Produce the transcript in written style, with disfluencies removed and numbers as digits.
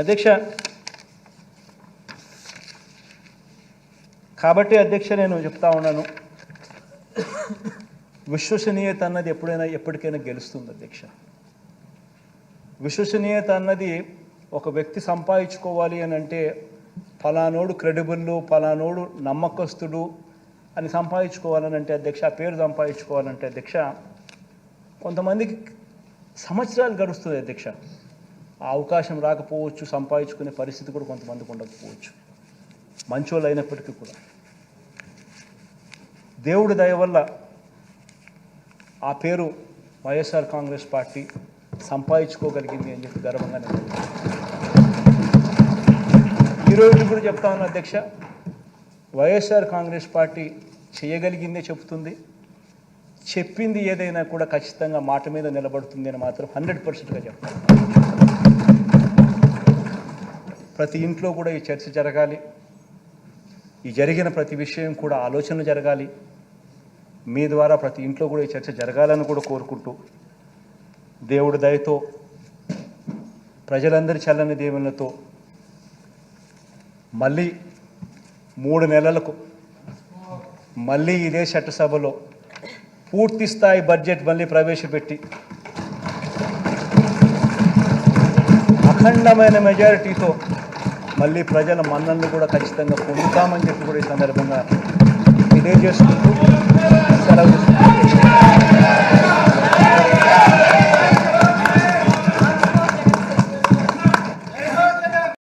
అధ్యక్ష, కాబట్టి అధ్యక్ష నేను చెప్తా ఉన్నాను, విశ్వసనీయత అన్నది ఎప్పటికైనా గెలుస్తుంది అధ్యక్ష. విశ్వసనీయత అన్నది ఒక వ్యక్తి సంపాదించుకోవాలి అని అంటే ఫలానోడు క్రెడిబుల్, ఫలానోడు నమ్మకస్తుడు అని సంపాదించుకోవాలని అంటే అధ్యక్ష, ఆ పేరు సంపాదించుకోవాలంటే అధ్యక్ష కొంతమందికి సంవత్సరాలు గడుస్తుంది అధ్యక్ష. ఆ అవకాశం రాకపోవచ్చు, సంపాదించుకునే పరిస్థితి కూడా కొంతమందికి ఉండకపోవచ్చు, మంచోళ్ళు అయినప్పటికీ కూడా. దేవుడి దయ వల్ల ఆ పేరు వైఎస్ఆర్ కాంగ్రెస్ పార్టీ సంపాదించుకోగలిగింది అని చెప్పి గర్వంగా నేను ఈరోజు కూడా చెప్తా ఉన్నా అధ్యక్ష, వైఎస్ఆర్ కాంగ్రెస్ పార్టీ చేయగలిగిందే చెప్తుంది, చెప్పింది ఏదైనా కూడా ఖచ్చితంగా మాట మీద నిలబడుతుంది అని మాత్రం 100%గా చెప్తాను. ప్రతి ఇంట్లో కూడా ఈ చర్చ జరగాలి, ఈ జరిగిన ప్రతి విషయం కూడా ఆలోచన జరగాలి, మీ ద్వారా ప్రతి ఇంట్లో కూడా ఈ చర్చ జరగాలని కూడా కోరుకుంటూ, దేవుడి దయతో ప్రజలందరి చల్లని దీవెనలతో మళ్ళీ 3 నెలలకు మళ్ళీ ఇదే చట్టసభలో పూర్తి స్థాయి బడ్జెట్ మళ్ళీ ప్రవేశపెట్టి అఖండమైన మెజారిటీతో మళ్ళీ ప్రజల మన్ననలు కూడా ఖచ్చితంగా పొందుతామని చెప్పి కూడా ఈ సందర్భంగా తెలియజేసుకుంటూ సెలవు తీసుకుంటున్నాను.